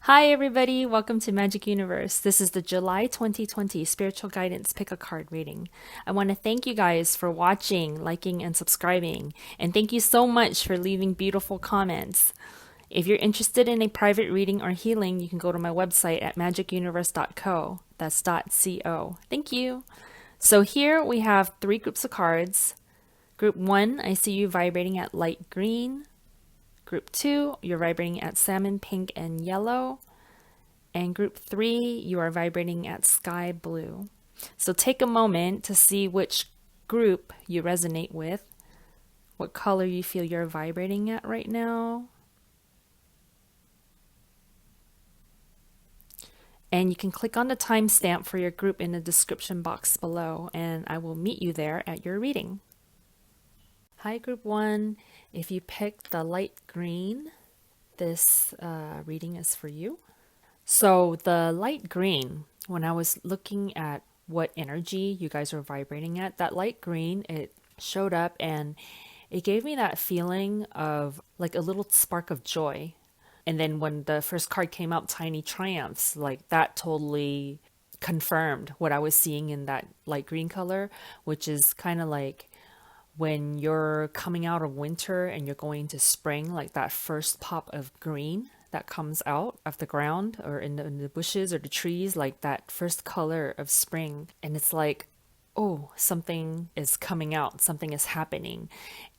Hi, everybody. Welcome to Magic Universe. This is the July 2020 Spiritual Guidance Pick a Card reading. I want to thank you guys for watching, liking, and subscribing. And thank you so much for leaving beautiful comments. If you're interested in a private reading or healing, you can go to my website at magicuniverse.co. That's .co. Thank you. So here we have three groups of cards. Group 1, I see you vibrating at light green. Group 2, you're vibrating at salmon, pink, and yellow. And group 3, you are vibrating at sky blue. So take a moment to see which group you resonate with, what color you feel you're vibrating at right now. And you can click on the timestamp for your group in the description box below, and I will meet you there at your reading. Hi, group 1. If you picked the light green, this reading is for you. So the light green, when I was looking at what energy you guys were vibrating at, that light green, it showed up and it gave me that feeling of like a little spark of joy. And then when the first card came out, Tiny Triumphs, like that totally confirmed what I was seeing in that light green color, which is kind of like when you're coming out of winter and you're going to spring, like that first pop of green that comes out of the ground or in the bushes or the trees, like that first color of spring. And it's like, oh, something is coming out, something is happening.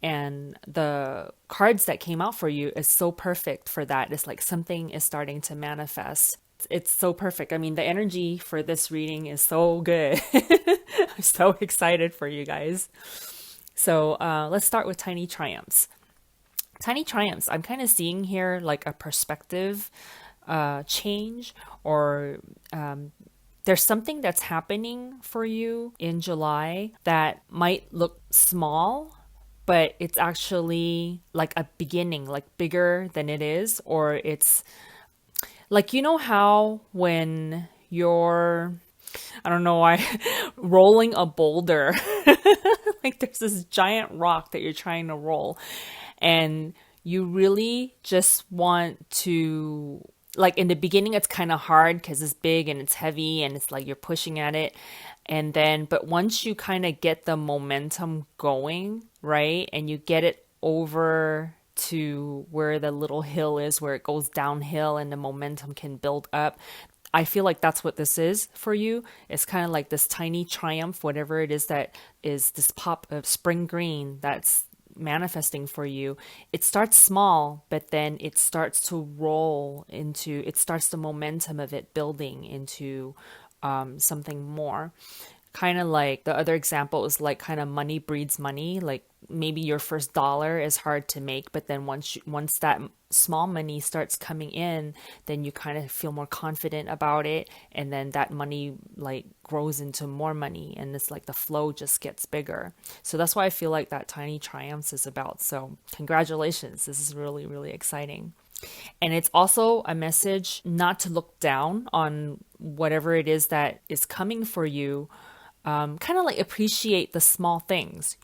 And the cards that came out for you is so perfect for that. It's like something is starting to manifest. It's so perfect. I mean, the energy for this reading is so good. I'm so excited for you guys. So let's start with Tiny Triumphs. Tiny Triumphs, I'm kind of seeing here like a perspective change, or there's something that's happening for you in July that might look small, but it's actually like a beginning, like bigger than it is, or it's like, you know how when you're, I don't know why, rolling a boulder. Like there's this giant rock that you're trying to roll, and you really just want to, like in the beginning, it's kind of hard because it's big and it's heavy and it's like you're pushing at it. And then, but once you kind of get the momentum going, right, and you get it over to where the little hill is, where it goes downhill and the momentum can build up. I feel like that's what this is for you. It's kind of like this tiny triumph, whatever it is that is this pop of spring green that's manifesting for you. It starts small, but then it starts to roll into, it starts the momentum of it building into something more. Kind of like the other example is like kind of money breeds money. Like maybe your first dollar is hard to make, but then once that small money starts coming in, then you kind of feel more confident about it, and then that money like grows into more money, and it's like the flow just gets bigger. So that's why I feel like that Tiny Triumphs is about. So congratulations, this is really, really exciting. And it's also a message not to look down on whatever it is that is coming for you. Kind of like appreciate the small things,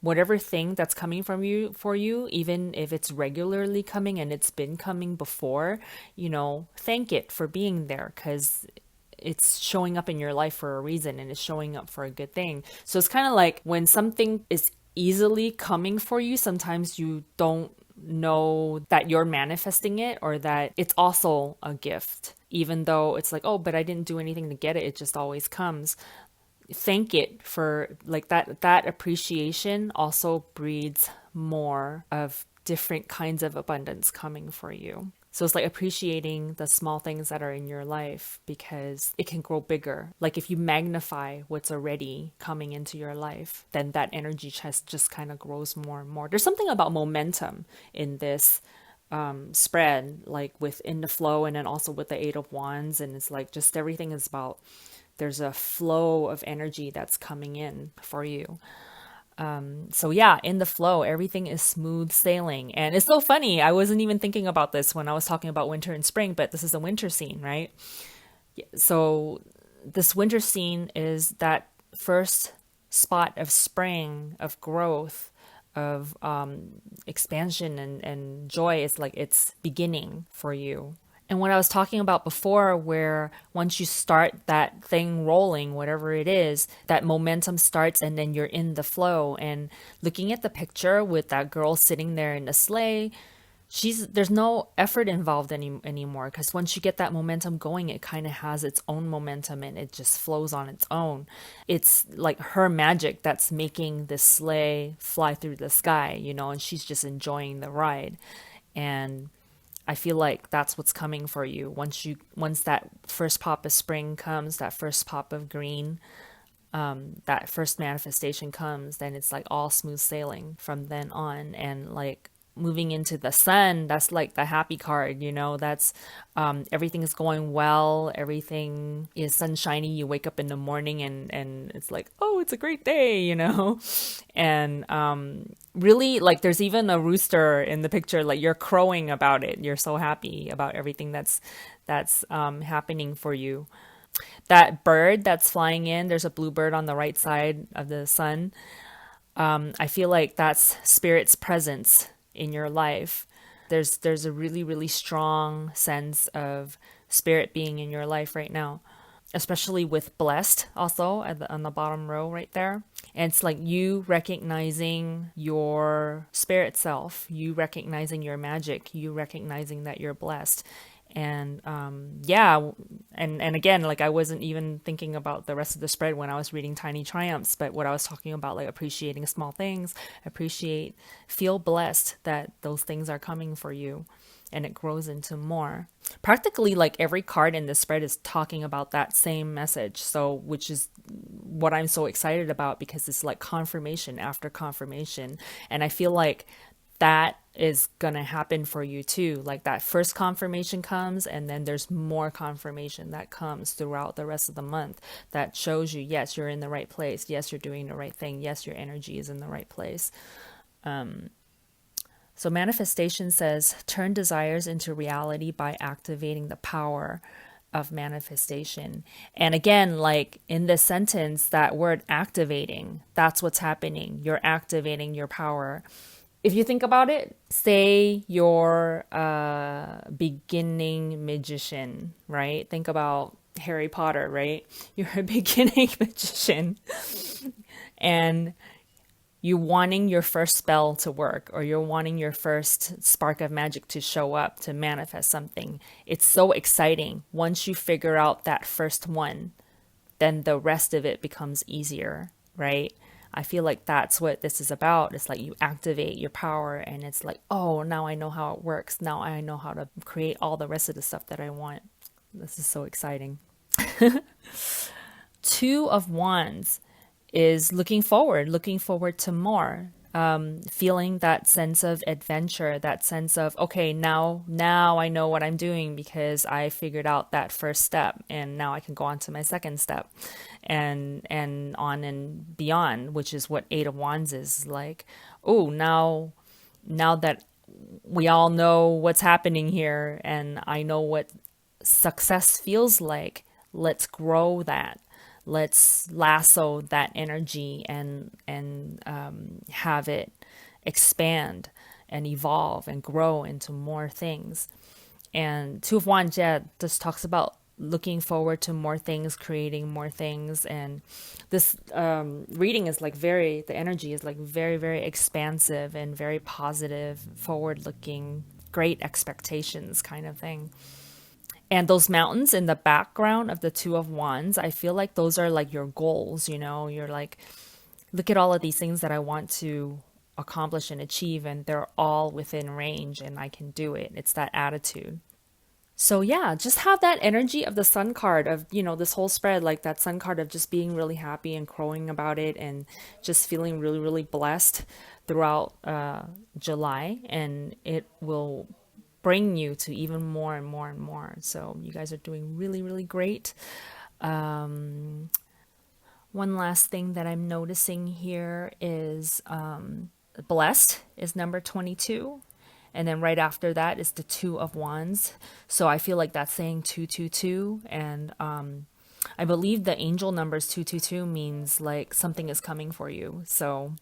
whatever thing that's coming from you for you, even if it's regularly coming and it's been coming before, thank it for being there, because it's showing up in your life for a reason and it's showing up for a good thing. So it's kind of like when something is easily coming for you, sometimes you don't know that you're manifesting it, or that it's also a gift, even though it's like, oh, but I didn't do anything to get it, it just always comes. Thank it for like that appreciation also breeds more of different kinds of abundance coming for you. So it's like appreciating the small things that are in your life, because it can grow bigger. Like if you magnify what's already coming into your life, then that energy just kind of grows more and more. There's something about momentum in this spread, like within the flow, and then also with the Eight of Wands. And it's like just everything is about, there's a flow of energy that's coming in for you. So yeah, in the flow, everything is smooth sailing. And it's so funny. I wasn't even thinking about this when I was talking about winter and spring, but this is the winter scene, right? So this winter scene is that first spot of spring, of growth, of expansion and joy. It's like it's beginning for you. And what I was talking about before, where once you start that thing rolling, whatever it is, that momentum starts and then you're in the flow. And looking at the picture with that girl sitting there in the sleigh, there's no effort involved anymore, because once you get that momentum going, it kind of has its own momentum and it just flows on its own. It's like her magic that's making this sleigh fly through the sky, and she's just enjoying the ride. And I feel like that's what's coming for you. Once that first pop of spring comes, that first pop of green, that first manifestation comes, then it's like all smooth sailing from then on. And like moving into the sun, that's like the happy card, that's everything is going well, everything is sunshiny. You wake up in the morning and it's like, oh, it's a great day, and really, like, there's even a rooster in the picture, like you're crowing about it. You're so happy about everything that's happening for you. That bird that's flying in, there's a bluebird on the right side of the sun. I feel like that's spirit's presence in your life. There's a really, really strong sense of spirit being in your life right now, especially with blessed also on the bottom row right there. And it's like you recognizing your spirit self, you recognizing your magic, you recognizing that you're blessed. And yeah, and again, like I wasn't even thinking about the rest of the spread when I was reading Tiny Triumphs, but what I was talking about, like appreciating small things, feel blessed that those things are coming for you, and it grows into more. Practically, like every card in this spread is talking about that same message. So, which is what I'm so excited about, because it's like confirmation after confirmation. And I feel like that is gonna happen for you too. Like that first confirmation comes, and then there's more confirmation that comes throughout the rest of the month that shows you, yes, you're in the right place. Yes, you're doing the right thing. Yes, your energy is in the right place. So manifestation says, turn desires into reality by activating the power of manifestation. And again, like in this sentence, that word activating, that's what's happening. You're activating your power. If you think about it, say you're a beginning magician, right? Think about Harry Potter, right? You're a beginning magician, and you wanting your first spell to work, or you're wanting your first spark of magic to show up to manifest something. It's so exciting. Once you figure out that first one, then the rest of it becomes easier, right? I feel like that's what this is about. It's like you activate your power, and it's like, oh, now I know how it works. Now I know how to create all the rest of the stuff that I want. This is so exciting. Two of Wands is looking forward to more. Feeling that sense of adventure, that sense of, okay, now I know what I'm doing because I figured out that first step, and now I can go on to my second step, and on and beyond, which is what Eight of Wands is like. Oh, now that we all know what's happening here, and I know what success feels like, let's grow that. Let's lasso that energy and have it expand and evolve and grow into more things. And Two of Wands, yeah, just talks about looking forward to more things, creating more things. And this reading is like the energy is like very, very expansive and very positive, forward looking, great expectations kind of thing. And those mountains in the background of the Two of Wands, I feel like those are like your goals, You're like, look at all of these things that I want to accomplish and achieve, and they're all within range, and I can do it. It's that attitude. So yeah, just have that energy of the sun card of, this whole spread, like that sun card of just being really happy and crowing about it, and just feeling really, really blessed throughout July, and it will bring you to even more and more and more. So you guys are doing really, really great. One last thing that I'm noticing here is blessed is number 22. And then right after that is the Two of Wands. So I feel like that's saying 222. And I believe the angel numbers 222 means like something is coming for you. So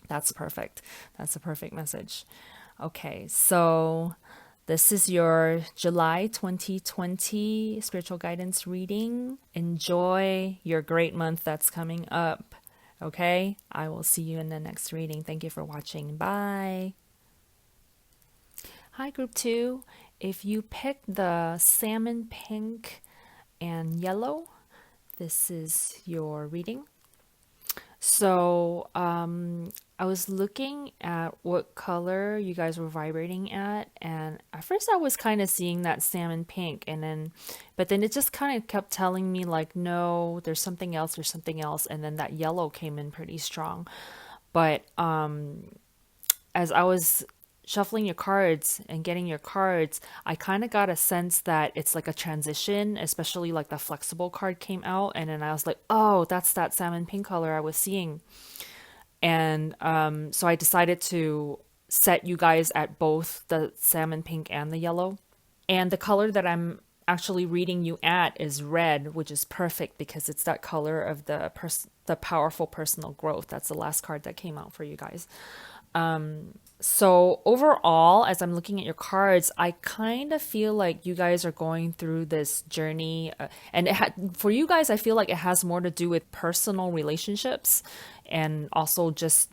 that's perfect. That's a perfect message. Okay, so This is your July 2020 spiritual guidance reading. Enjoy your great month that's coming up. Okay? I will see you in the next reading. Thank you for watching. Bye. Hi, Group 2. If you picked the salmon pink and yellow, this is your reading. So, I was looking at what color you guys were vibrating at, and at first I was kind of seeing that salmon pink, but then it just kind of kept telling me like, no, there's something else, and then that yellow came in pretty strong. But as I was shuffling your cards and getting your cards, I kind of got a sense that it's like a transition, especially like the flexible card came out. And then I was like, oh, that's that salmon pink color I was seeing. And so I decided to set you guys at both the salmon pink and the yellow. And the color that I'm actually reading you at is red, which is perfect because it's that color of the powerful personal growth. That's the last card that came out for you guys. So overall, as I'm looking at your cards, I kind of feel like you guys are going through this journey, and for you guys, I feel like it has more to do with personal relationships and also just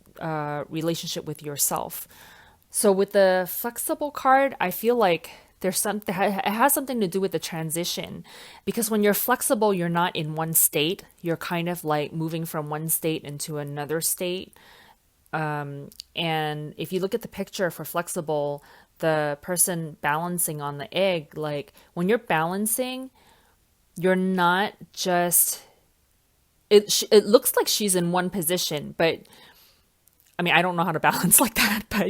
relationship with yourself. So with the flexible card, I feel like it has something to do with the transition, because when you're flexible, you're not in one state. You're kind of like moving from one state into another state. And if you look at the picture for flexible, the person balancing on the egg, like when you're balancing, you're not just, it looks like she's in one position, but I mean, I don't know how to balance like that, but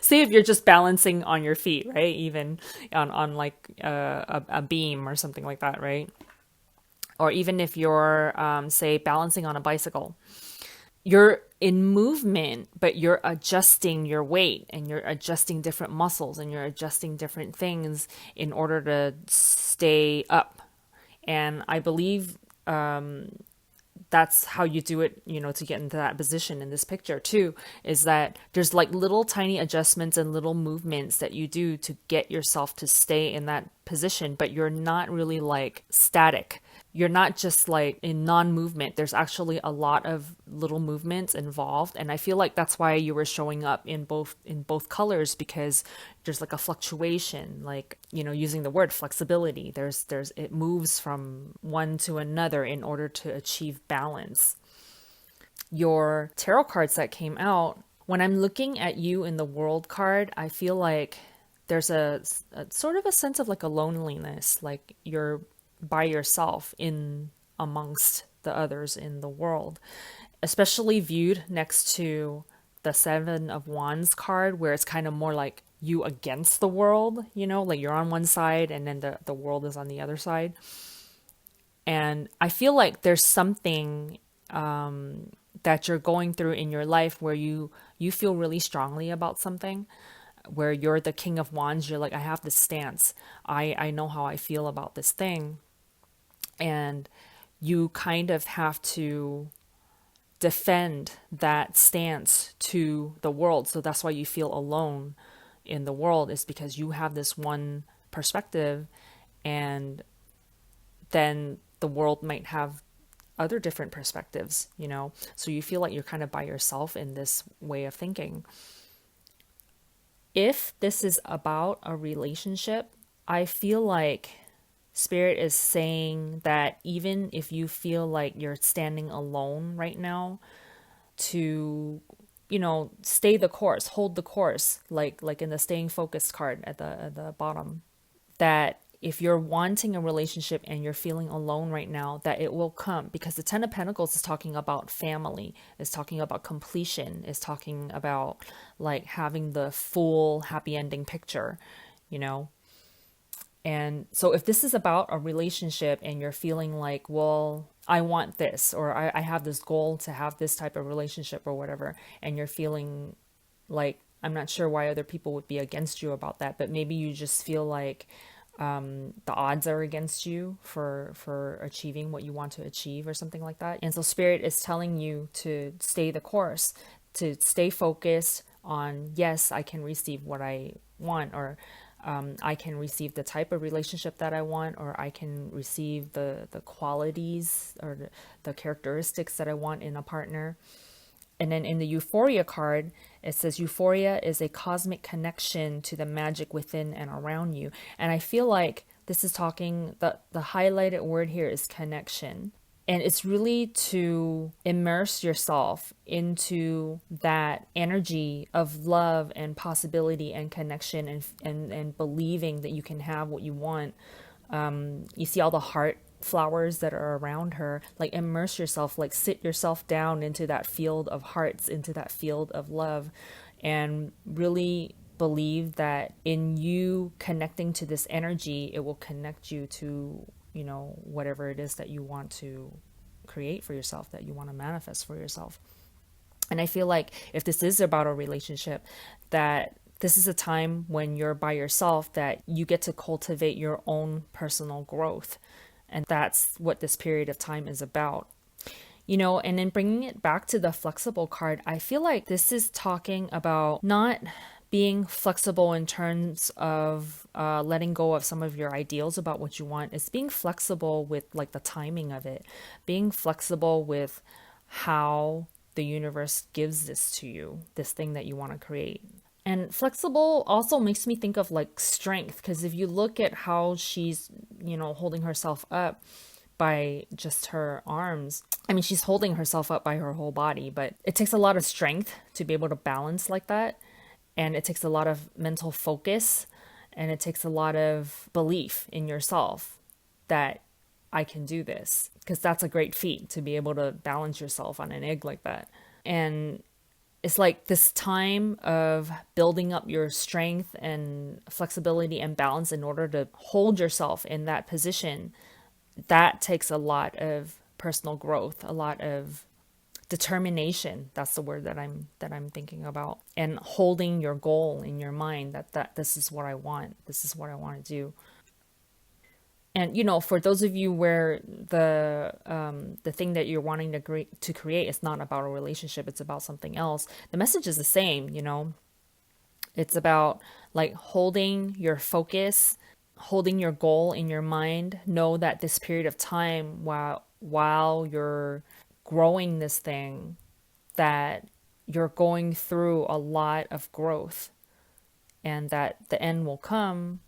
say if you're just balancing on your feet, right? Even on like a beam or something like that, right? Or even if you're, say, balancing on a bicycle, you're in movement, but you're adjusting your weight and you're adjusting different muscles and you're adjusting different things in order to stay up. And I believe that's how you do it, to get into that position in this picture too, is that there's like little tiny adjustments and little movements that you do to get yourself to stay in that position, but you're not really like static. You're not just like in non-movement. There's actually a lot of little movements involved, and I feel like that's why you were showing up in both colors, because there's like a fluctuation, like using the word flexibility. There's it moves from one to another in order to achieve balance. Your tarot cards that came out, when I'm looking at you in the world card, I feel like there's a sort of a sense of like a loneliness, like you're by yourself in amongst the others in the world, especially viewed next to the Seven of Wands card, where it's kind of more like you against the world, like you're on one side and then the world is on the other side. And I feel like there's something that you're going through in your life where you feel really strongly about something, where you're the King of Wands. You're like, I have this stance. I know how I feel about this thing. And you kind of have to defend that stance to the world. So that's why you feel alone in the world, is because you have this one perspective, and then the world might have other different perspectives. So you feel like you're kind of by yourself in this way of thinking. If this is about a relationship, I feel like Spirit is saying that even if you feel like you're standing alone right now, to stay the course, hold the course, like in the staying focused card at the bottom, that if you're wanting a relationship and you're feeling alone right now, that it will come, because the Ten of Pentacles is talking about family, is talking about completion, is talking about like having the full happy ending picture. And so if this is about a relationship and you're feeling like, well, I want this, or I have this goal to have this type of relationship or whatever, and you're feeling like, I'm not sure why other people would be against you about that, but maybe you just feel like the odds are against you for achieving what you want to achieve or something like that. And so Spirit is telling you to stay the course, to stay focused on, yes, I can receive what I want, or I can receive the type of relationship that I want, or I can receive the qualities or the characteristics that I want in a partner. And then in the Euphoria card, it says Euphoria is a cosmic connection to the magic within and around you. And I feel like this is talking, the highlighted word here is connection. And it's really to immerse yourself into that energy of love and possibility and connection, and believing that you can have what you want. You see all the heart flowers that are around her. Like, immerse yourself, like sit yourself down into that field of hearts, into that field of love, and really believe that in you connecting to this energy, it will connect you to, whatever it is that you want to create for yourself, that you want to manifest for yourself. And I feel like if this is about a relationship, that this is a time when you're by yourself, that you get to cultivate your own personal growth. And that's what this period of time is about. And then bringing it back to the flexible card, I feel like this is talking about not being flexible in terms of letting go of some of your ideals about what you want. It's being flexible with like the timing of it, being flexible with how the universe gives this to you, this thing that you want to create. And flexible also makes me think of like strength, because if you look at how she's, holding herself up by just her arms, I mean, she's holding herself up by her whole body, but it takes a lot of strength to be able to balance like that. And it takes a lot of mental focus, and it takes a lot of belief in yourself that I can do this, because that's a great feat to be able to balance yourself on an egg like that. And it's like this time of building up your strength and flexibility and balance in order to hold yourself in that position. That takes a lot of personal growth, a lot of determination. That's the word that I'm thinking about. And holding your goal in your mind, that this is what I want. This is what I want to do. And for those of you where the thing that you're wanting to create is not about a relationship, it's about something else, the message is the same. It's about like holding your focus, holding your goal in your mind. Know that this period of time, while you're growing this thing, that you're going through a lot of growth, and that the end will come.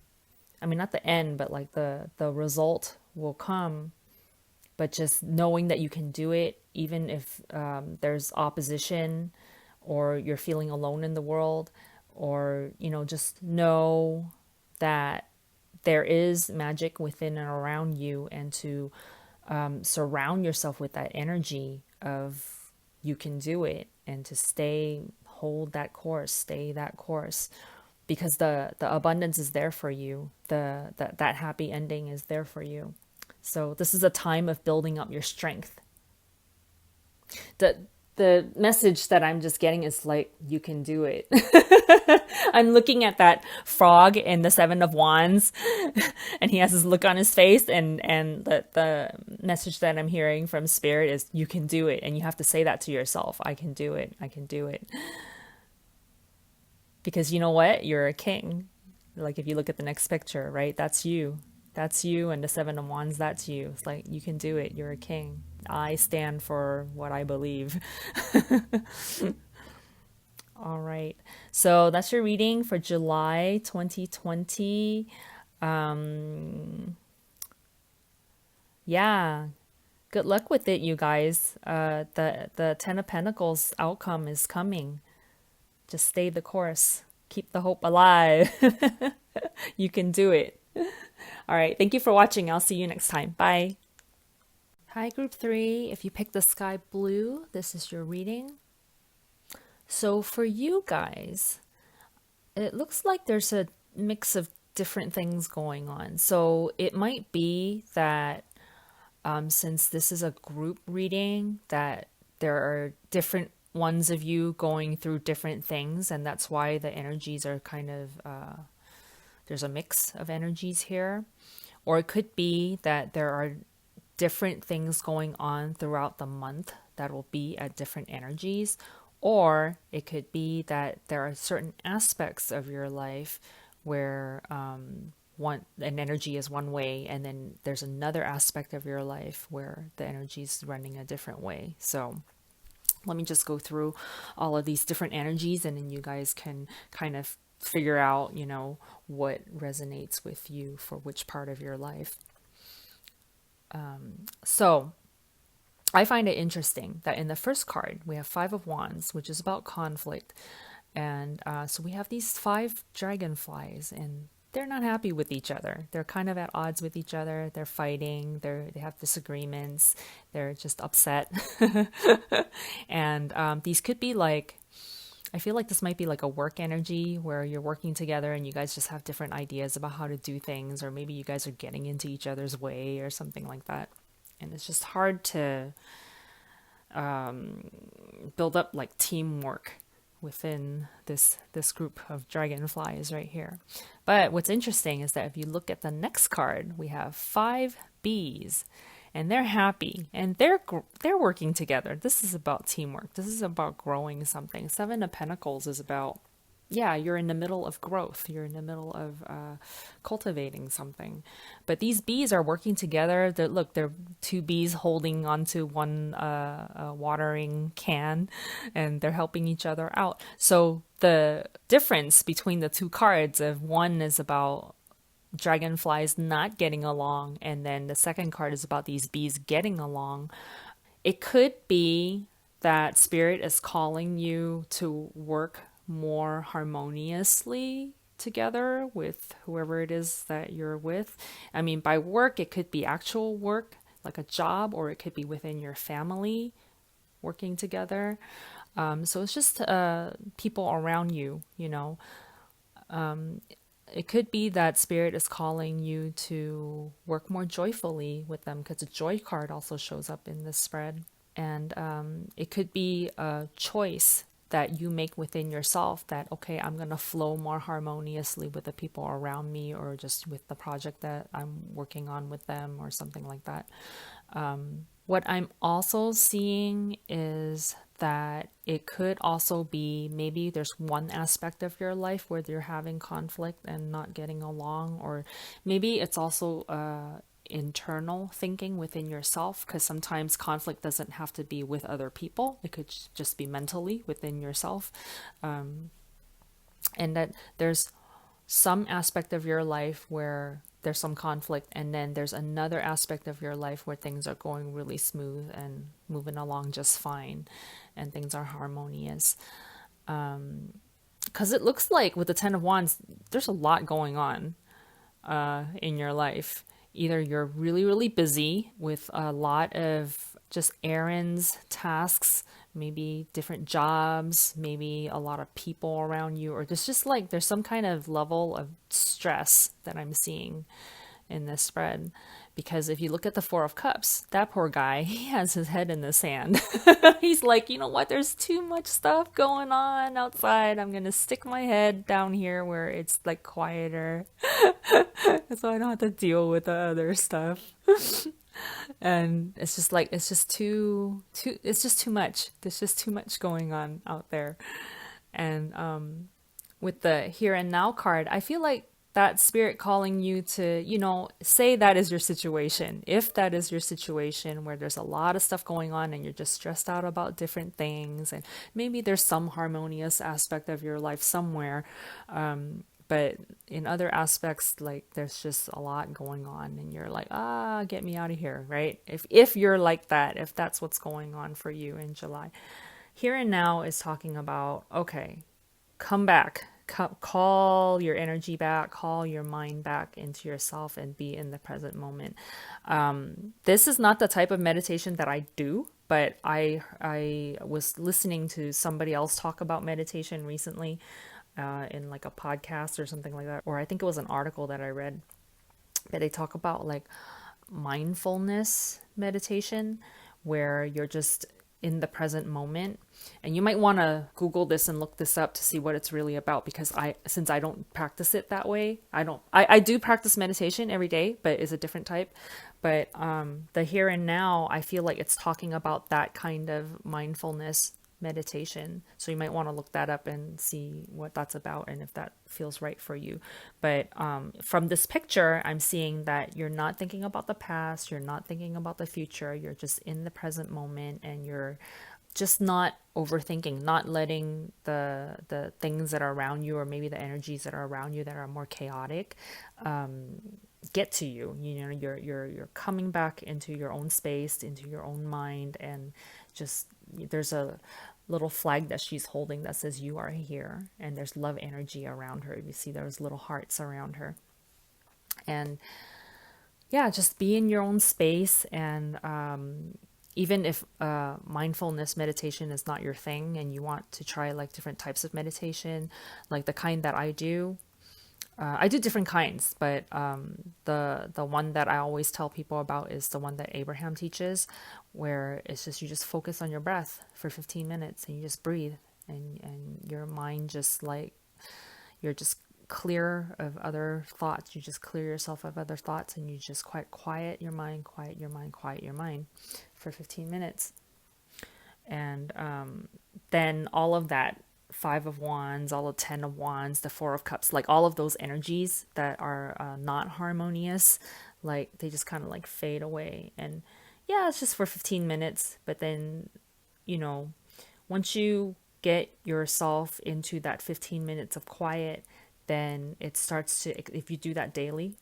I mean, not the end, but like the result will come. But just knowing that you can do it, even if there's opposition, or you're feeling alone in the world, or, just know that there is magic within and around you, and to surround yourself with that energy of you can do it, and to hold that course, stay that course. Because the abundance is there for you. That happy ending is there for you. So this is a time of building up your strength. The message that I'm just getting is like, you can do it. I'm looking at that frog in the Seven of Wands, and he has this look on his face, and the message that I'm hearing from Spirit is, you can do it. And you have to say that to yourself. I can do it. I can do it. Because you know what? You're a king. Like, if you look at the next picture, right? That's you. That's you. And the Seven of Wands, that's you. It's like, you can do it. You're a king. I stand for what I believe. All right. So that's your reading for July 2020. Yeah. Good luck with it, you guys. The Ten of Pentacles outcome is coming. Just stay the course. Keep the hope alive. You can do it. All right. Thank you for watching. I'll see you next time. Bye. Hi, Group 3. If you picked the sky blue, this is your reading. So for you guys, it looks like there's a mix of different things going on. So it might be that since this is a group reading, that there are different ones of you going through different things, and that's why the energies are kind of there's a mix of energies here. Or it could be that there are different things going on throughout the month that will be at different energies. Or it could be that there are certain aspects of your life where an energy is one way, and then there's another aspect of your life where the energy is running a different way. So let me just go through all of these different energies, and then you guys can kind of figure out, what resonates with you for which part of your life. So I find it interesting that in the first card, we have Five of Wands, which is about conflict. And so we have these five dragonflies, and they're not happy with each other. They're kind of at odds with each other. They're fighting. They have disagreements. They're just upset. And these could be like, I feel like this might be like a work energy where you're working together and you guys just have different ideas about how to do things, or maybe you guys are getting into each other's way or something like that. And it's just hard to build up like teamwork within this group of dragonflies right here. But what's interesting is that if you look at the next card, we have five bees, and they're happy, and they're working together. This is about teamwork. This is about growing something. Seven of Pentacles is about, yeah, you're in the middle of growth. You're in the middle of cultivating something. But these bees are working together. They're two bees holding onto one watering can, and they're helping each other out. So the difference between the two cards of one is about dragonflies not getting along, and then the second card is about these bees getting along. It could be that spirit is calling you to work more harmoniously together with whoever it is that you're with. I mean, by work, it could be actual work, like a job, or it could be within your family working together. So it's just people around you, It could be that spirit is calling you to work more joyfully with them, because the joy card also shows up in this spread. And it could be a choice that you make within yourself that, okay, I'm going to flow more harmoniously with the people around me, or just with the project that I'm working on with them, or something like that. What I'm also seeing is that it could also be maybe there's one aspect of your life where you're having conflict and not getting along, or maybe it's also internal thinking within yourself, because sometimes conflict doesn't have to be with other people. It could just be mentally within yourself. And that there's some aspect of your life where there's some conflict, and then there's another aspect of your life where things are going really smooth and moving along just fine, and things are harmonious. Because it looks like with the Ten of Wands, there's a lot going on in your life. Either you're really, really busy with a lot of just errands, tasks, maybe different jobs, maybe a lot of people around you, or there's some kind of level of stress that I'm seeing in this spread. Because if you look at the Four of Cups, that poor guy, he has his head in the sand. He's like, you know what? There's too much stuff going on outside. I'm going to stick my head down here where it's like quieter. So I don't have to deal with the other stuff. And it's just like, it's just too much. There's just too much going on out there. And with the Here and Now card, I feel like that spirit calling you to, say that is your situation. If that is your situation where there's a lot of stuff going on and you're just stressed out about different things, and maybe there's some harmonious aspect of your life somewhere, but in other aspects, like there's just a lot going on and you're like, get me out of here, right? If you're like that, if that's what's going on for you in July. Here and Now is talking about, okay, come back. Call your energy back, call your mind back into yourself, and be in the present moment. This is not the type of meditation that I do, but I was listening to somebody else talk about meditation recently in like a podcast or something like that, or I think it was an article that I read, that they talk about like mindfulness meditation, where you're just in the present moment. And you might want to Google this and look this up to see what it's really about, because since I don't practice it that way, I do practice meditation every day, but it's a different type. But the Here and Now, I feel like it's talking about that kind of mindfulness, meditation. So you might want to look that up and see what that's about and if that feels right for you. But from this picture, I'm seeing that you're not thinking about the past, you're not thinking about the future, you're just in the present moment, and you're just not overthinking, not letting the things that are around you, or maybe the energies that are around you that are more chaotic, get to you. You know, you're coming back into your own space, into your own mind, and just there's a little flag that she's holding that says you are here, and there's love energy around her. You see those little hearts around her, and yeah, just be in your own space. And even if mindfulness meditation is not your thing and you want to try like different types of meditation, like the kind that I do different kinds, but the one that I always tell people about is the one that Abraham teaches, where it's just you just focus on your breath for 15 minutes and you just breathe, and your mind just like you're just clear of other thoughts. You just clear yourself of other thoughts, and you just quiet your mind, quiet your mind, quiet your mind for 15 minutes. And then all of that Five of Wands, all of 10 of Wands, the Four of Cups, like all of those energies that are not harmonious, like they just kind of like fade away. And yeah, it's just for 15 minutes. But then, you know, once you get yourself into that 15 minutes of quiet, then it starts to, if you do that daily,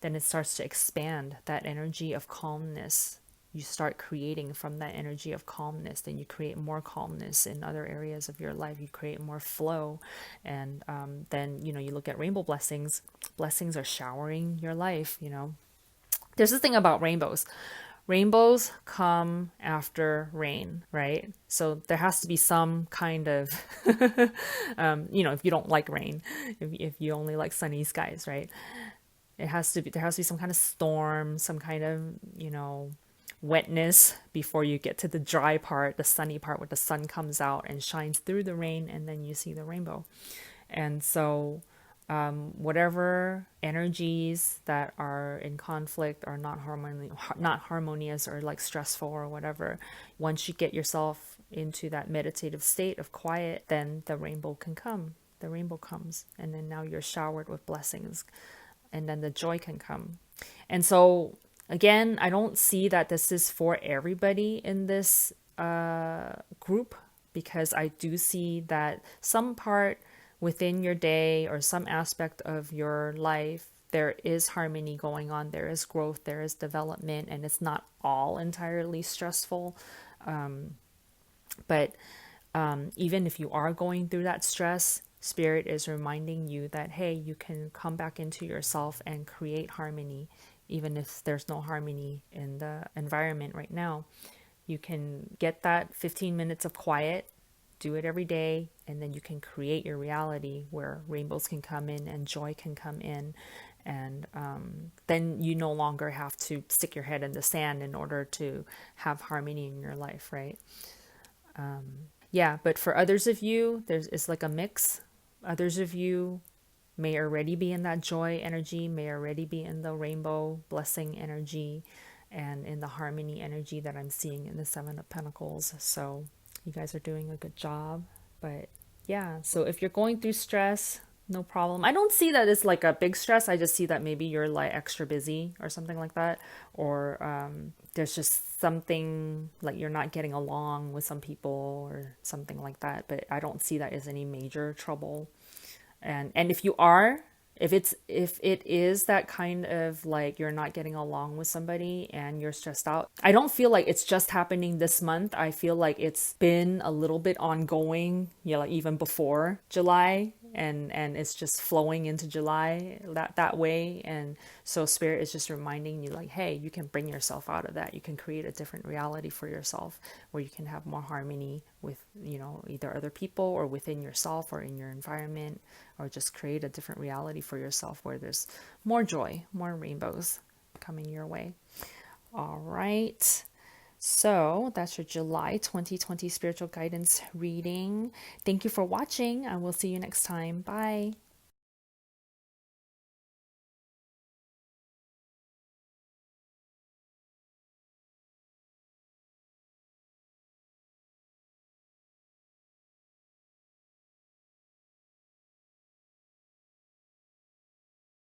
then it starts to expand that energy of calmness. You start creating from that energy of calmness, then you create more calmness in other areas of your life. You create more flow. And then, you know, you look at rainbow blessings. Blessings are showering your life, you know. There's this thing about rainbows. Rainbows come after rain, right? So there has to be some kind of, you know, if you don't like rain, if you only like sunny skies, right? There has to be some kind of storm, some kind of, you know, wetness before you get to the dry part, the sunny part where the sun comes out and shines through the rain, and then you see the rainbow. And so whatever energies that are in conflict or not harmonious or like stressful or whatever, once you get yourself into that meditative state of quiet, then the rainbow can come. The rainbow comes, and then now you're showered with blessings, and then the joy can come. And so again, I don't see that this is for everybody in this group, because I do see that some part within your day or some aspect of your life, there is harmony going on, there is growth, there is development, and it's not all entirely stressful. But even if you are going through that stress, Spirit is reminding you that, hey, you can come back into yourself and create harmony, even if there's no harmony in the environment right now. You can get that 15 minutes of quiet, do it every day, and then you can create your reality where rainbows can come in and joy can come in. And then you no longer have to stick your head in the sand in order to have harmony in your life, right? Yeah, but for others of you, it's like a mix. Others of you may already be in that joy energy, may already be in the rainbow blessing energy, and in the harmony energy that I'm seeing in the Seven of Pentacles. So you guys are doing a good job. But yeah, so if you're going through stress, no problem. I don't see that it's like a big stress. I just see that maybe you're like extra busy or something like that. Or there's just something like you're not getting along with some people or something like that. But I don't see that as any major trouble. And if you are, if it is that kind of like you're not getting along with somebody and you're stressed out, I don't feel like it's just happening this month. I feel like it's been a little bit ongoing, you know, like even before July, and it's just flowing into July that way. And so Spirit is just reminding you like, hey, you can bring yourself out of that. You can create a different reality for yourself where you can have more harmony with, you know, either other people or within yourself or in your environment, or just create a different reality for yourself where there's more joy, more rainbows coming your way. All right. So that's your July 2020 spiritual guidance reading. Thank you for watching. I will see you next time. Bye.